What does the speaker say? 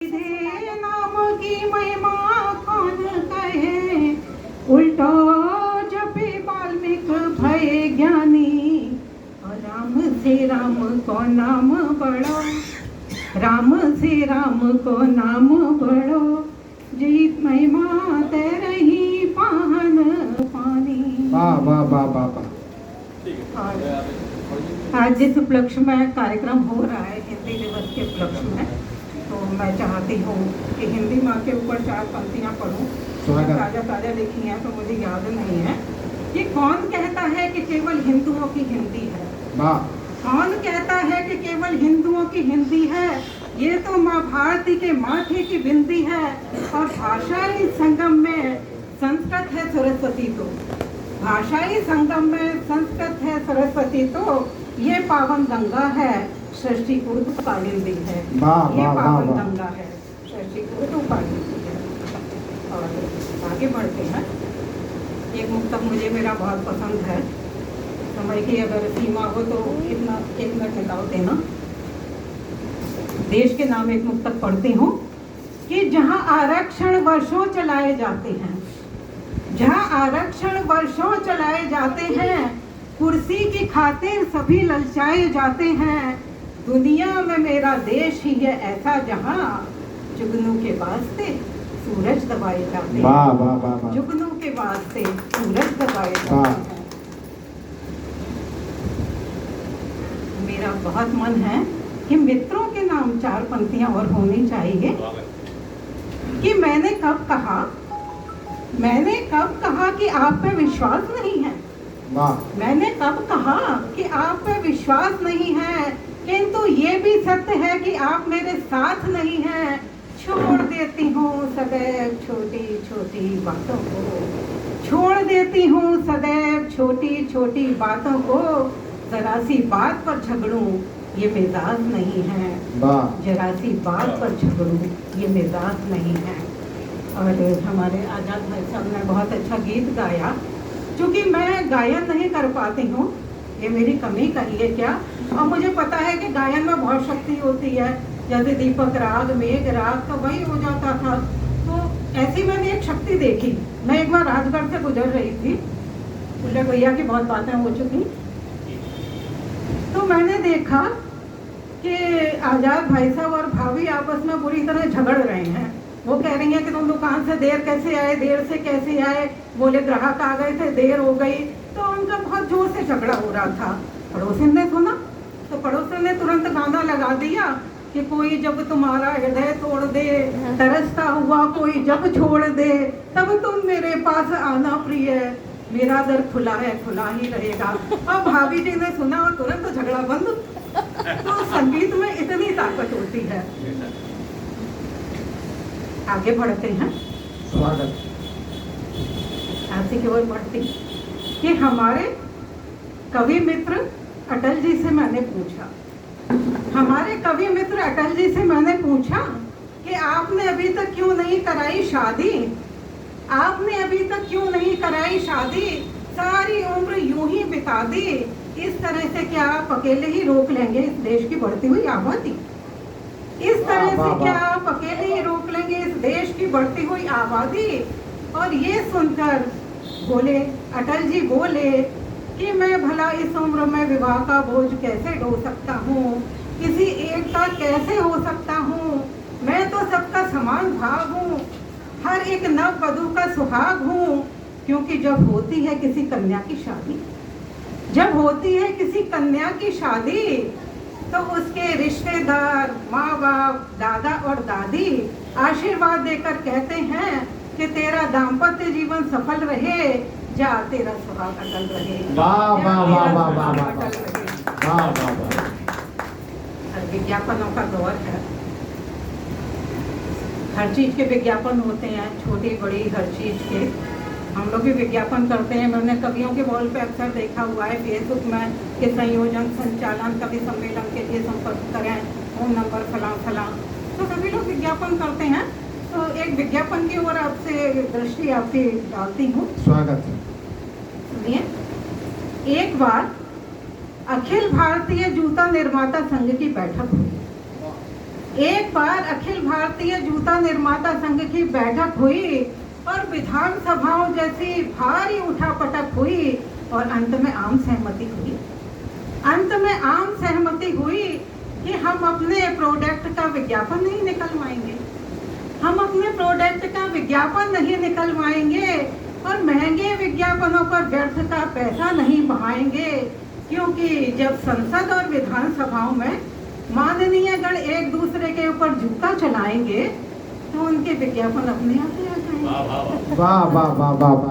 सीधे नाम की महिमा कौन कहे, उल्टा जपे वाल्मीकि भय ज्ञानी। राम से राम को नाम बड़ो, राम से राम को नाम बड़ो, जीत महिमा तेरही पाहन पानी। वाह वाह वाह वाह वाह। आज जिस उपलक्ष्य में कार्यक्रम हो रहा है हिंदी दिवस के उपलक्ष्य में, तो मैं चाहती हूँ कि हिंदी माँ के ऊपर 4 पंक्तियाँ पढ़ूँ। ताज़ा ताज़ा लिखी हैं तो मुझे याद नहीं है। ये कौन कहता है कि केवल हिंदुओं की हिंदी है? कौन कहता है कि केवल हिंदुओं की हिंदी है? ये तो माँ भारती के माथे की बिंदी है। और भाषाई संगम में संस्कृत है सरस्वती, तो भाषाई संगम में संस्कृत है सरस्वती, तो ये पावन गंगा है सृष्टि उर्दू कालिंदी है। ये पावन गंगा है सृष्टि उर्दू कालिंदी है। और आगे बढ़ते हैं। एक मुक्तक मुझे मेरा बहुत पसंद है, समय की अगर सीमा हो तो इतना 1 मिनट निकाल देना। देश के नाम एक मुक्तक पढ़ती हूँ कि जहाँ आरक्षण वर्षों चलाए जाते हैं, जहाँ आरक्षण वर्षों चलाए जाते हैं, कुर्सी की खातिर सभी ललचाए जाते हैं। दुनिया में मेरा देश ही है ऐसा जहाँ जुगनू के वास्ते सूरज दबाए जाते हैं। वाह वाह वाह वाह। जुगनू के वास्ते सूरज दबाए जाते हैं। मेरा बहुत मन है कि मित्रों के नाम 4 पंक्तियां और होनी चाहिए। कि मैंने कब कहा कि आप पे विश्वास नहीं है। मैंने कब कहा कि आप पे विश्वास नहीं है, किंतु ये भी सत्य है कि आप मेरे साथ नहीं हैं। छोड़ देती हूँ सदैव छोटी छोटी बातों को, छोड़ देती हूँ सदैव छोटी छोटी बातों को। जरा सी बात पर झगड़ूं ये मिजाज नहीं है, जरा सी बात पर झगड़ूं ये मिजाज नहीं है। और हमारे आजाद भाई साहब ने बहुत अच्छा गीत गाया। क्योंकि मैं गायन नहीं कर पाती हूँ, ये मेरी कमी कहिए क्या। और मुझे पता है कि गायन में बहुत शक्ति होती है, जैसे दीपक राग, मेघ राग, तो वही हो जाता था। तो ऐसी मैंने एक शक्ति देखी। मैं एक बार राजगढ़ से गुजर रही थी, बुल्ले भैया की बहुत बातें हो चुकी, तो मैंने देखा कि आजाद भाई साहब और भाभी आपस में बुरी तरह झगड़ रहे हैं। वो कह रही हैं कि तुम दुकान से देर कैसे आए, देर से कैसे आए, बोले ग्राहक आ गए थे, देर हो गई। तो उनका बहुत जोर से झगड़ा हो रहा था। पड़ोसन ने सुना तो पड़ोसन ने तुरंत गाना लगा दिया कि कोई जब तुम्हारा हृदय तोड़ दे, तरसता हुआ कोई जब छोड़ दे, तब तुम मेरे पास आना प्रिय, मेरा दर खुला है खुला ही रहेगा। और भाभी जी ने सुना और तुरंत झगड़ा बंद। तो संगीत में इतनी ताकत होती है। आगे बढ़ते हैं। स्वागत। ऐसी की ओर बढ़ती कि हमारे कवि मित्र अटल जी से मैंने पूछा, हमारे कवि मित्र अटल जी से मैंने पूछा कि आपने अभी तक क्यों नहीं कराई शादी, आपने अभी तक क्यों नहीं कराई शादी, सारी उम्र यूं ही बिता दी। इस तरह से क्या आप अकेले ही रोक लेंगे इस देश की बढ़ती हुई आबादी? इस तरह से क्या आप अकेले ही रोक लेंगे इस देश की बढ़ती हुई आबादी? और ये सुनकर बोले, अटल जी बोले कि मैं भला इस उम्र में विवाह का बोझ कैसे ढो सकता हूँ, किसी एक का कैसे हो सकता हूँ। मैं तो सबका समान भाग हूँ, हर एक नव वधू का सुहाग हूँ। क्योंकि जब होती है किसी कन्या की शादी, जब होती है किसी कन्या की शादी, तो उसके रिश्तेदार, माँ बाप, दादा और दादी आशीर्वाद देकर कहते हैं कि तेरा दाम्पत्य जीवन सफल रहे, जा तेरा सुहाग अटल रहे। वाह वाह वाह वाह वाह वाह। विज्ञापनों का दौर है, हर चीज के विज्ञापन होते हैं, छोटी बड़ी हर चीज के। हम लोग भी विज्ञापन करते हैं। मैंने कवियों के वॉल पे अक्सर देखा हुआ है फेसबुक में कि संयोजन संचालन कवि सम्मेलन के लिए संपर्क करें, फोन नंबर फलां फलां, तो सभी लोग विज्ञापन करते हैं। तो एक विज्ञापन की ओर आपसे दृष्टि आपकी डालती हूँ। स्वागत। सुनिए, एक बार अखिल भारतीय जूता निर्माता संघ की बैठक हुई। एक बार अखिल भारतीय जूता निर्माता संघ की बैठक हुई और विधानसभाओं जैसी भारी उठापटक हुई और अंत में आम सहमति हुई। अंत में आम सहमति हुई कि हम अपने प्रोडक्ट का विज्ञापन नहीं निकलवाएंगे, हम अपने प्रोडक्ट का विज्ञापन नहीं निकलवाएंगे और महंगे विज्ञापनों पर व्यर्थ का पैसा नहीं बहाएंगे, क्योंकि जब संसद और विधानसभाओं में माननीय गण एक दूसरे के ऊपर जूता चलाएंगे तो उनके विज्ञापन अपने आप ही आ जाएंगे। वाह वाह वाह वाह वाह।